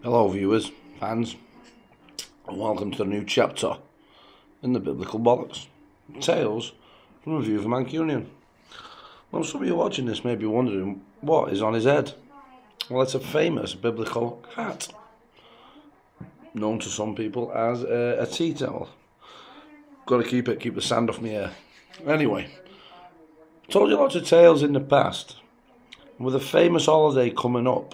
Hello viewers, fans, and welcome to a new chapter in the Biblical Bollocks. Tales from a View from Mancunian. Well, some of you watching this may be wondering what is on his head. Well, it's a famous biblical hat, known to some people as a tea towel. Got to keep the sand off my hair. Anyway, told you lots of tales in the past. With a famous holiday coming up,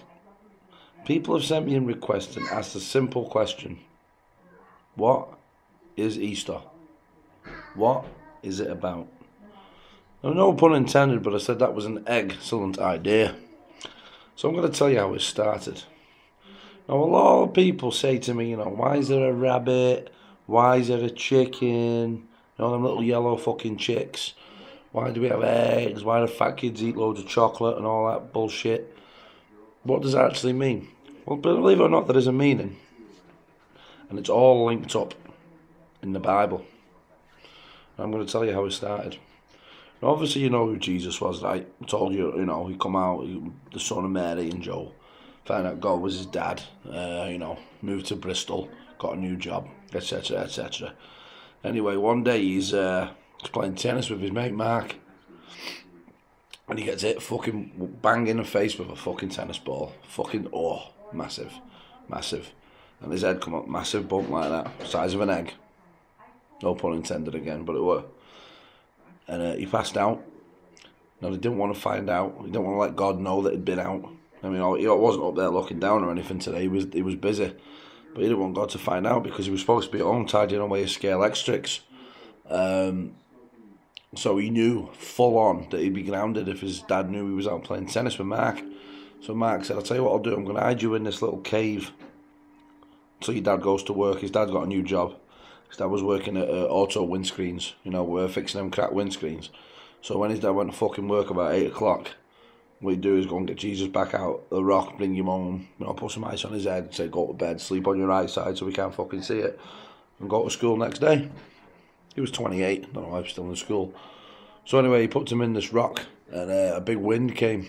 people have sent me in requests and asked a simple question. What is Easter? What is it about? Now, no pun intended, but I said that was an excellent idea. So I'm going to tell you how it started. Now, a lot of people say to me, why is there a rabbit? Why is there a chicken? Them little yellow fucking chicks. Why do we have eggs? Why do fat kids eat loads of chocolate and all that bullshit? What does that actually mean? Well, believe it or not, there is a meaning. And it's all linked up in the Bible. And I'm going to tell you how it started. Now, obviously, you know who Jesus was, right? I told you, he come out, the son of Mary and Joe. Found out God was his dad. Moved to Bristol, got a new job, etc., etc. Anyway, one day he's playing tennis with his mate Mark. And he gets hit fucking bang in the face with a fucking tennis ball. Massive. And his head come up, massive bump like that, size of an egg. No pun intended again, but it were. And he passed out. Now, they didn't want to find out. He didn't want to let God know that he'd been out. I mean, he wasn't up there looking down or anything today. He was busy. But he didn't want God to find out because he was supposed to be at home tidying away his scale extricts. So he knew full on that he'd be grounded if his dad knew he was out playing tennis with Mark. So Mark said, I'll tell you what I'll do. I'm going to hide you in this little cave until your dad goes to work. His dad's got a new job. His dad was working at auto windscreens, we're fixing them cracked windscreens. So when his dad went to fucking work about 8 o'clock, what he'd do is go and get Jesus back out the rock, bring him home, put some ice on his head, say go to bed, sleep on your right side so we can't fucking see it, and go to school next day. He was 28, I don't know why he was still in school. So anyway, he puts him in this rock, and a big wind came,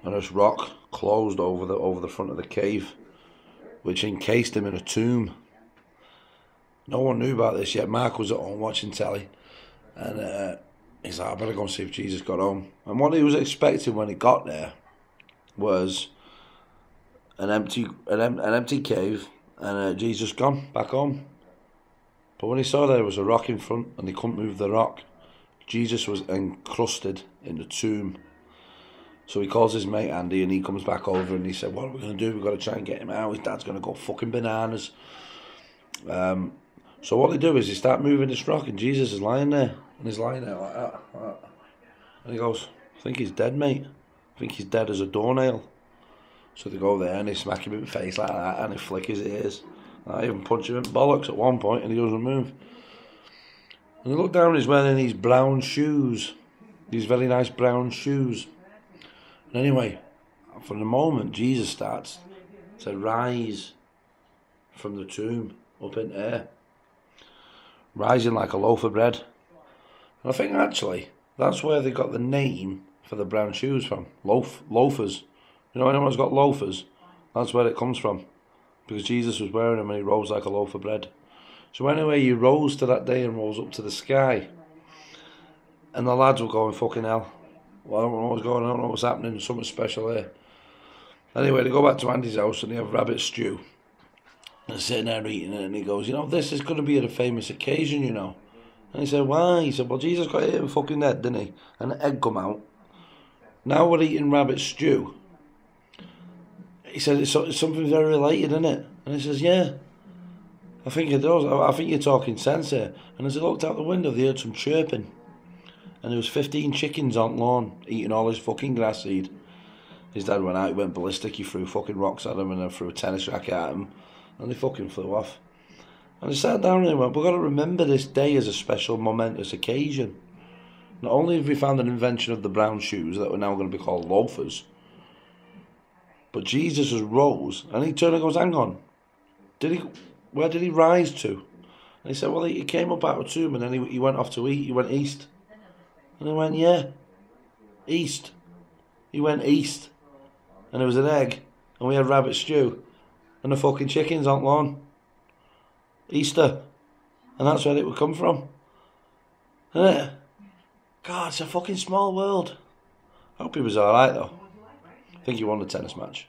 and this rock closed over the front of the cave, which encased him in a tomb. No one knew about this yet. Mark was at home watching telly, and he's like, I better go and see if Jesus got home. And what he was expecting when he got there was an empty cave, and Jesus gone back home. But when he saw there was a rock in front, and they couldn't move the rock, Jesus was encrusted in the tomb. So he calls his mate Andy, and he comes back over, and he said, what are we going to do? We've got to try and get him out. His dad's going to go fucking bananas. So what they do is they start moving this rock, and Jesus is lying there. And he's lying there like that. And he goes, I think he's dead, mate. I think he's dead as a doornail. So they go there, and they smack him in the face like that, and they flick his ears. I even punch him in bollocks at one point, and he doesn't move. And you look down, and he's wearing these brown shoes. These very nice brown shoes. And anyway, from the moment Jesus starts to rise from the tomb up in air, rising like a loaf of bread. And I think actually that's where they got the name for the brown shoes from. Loafers. Anyone's got loafers, that's where it comes from. Because Jesus was wearing them and he rose like a loaf of bread. So anyway, he rose to that day and rose up to the sky. And the lads were going, fucking hell. Well, I don't know what's going on, I don't know what's happening, there's something special here. Anyway, they go back to Andy's house and they have rabbit stew. And sitting there eating it, and he goes, this is going to be at a famous occasion, And he said, why? He said, well, Jesus got hit in the fucking head, didn't he? And the egg come out. Now we're eating rabbit stew. He said, it's something very related, isn't it? And he says, yeah, I think it does. I think you're talking sense here. And as they looked out the window, they heard some chirping. And there was 15 chickens on lawn, eating all his fucking grass seed. His dad went out, he went ballistic, he threw fucking rocks at them, and then threw a tennis racket at them. And they fucking flew off. And they sat down and went, we've got to remember this day as a special, momentous occasion. Not only have we found an invention of the brown shoes that were now going to be called loafers, but Jesus has rose, and he turned and goes, hang on, where did he rise to? And he said, well, he came up out of the tomb, and then he went off to eat, he went east. And I went, yeah, east. He went east, and there was an egg, and we had rabbit stew. and the fucking chickens on lawn. Easter. And that's where it would come from. Isn't it? God, it's a fucking small world. I hope he was alright though. I think he won the tennis match.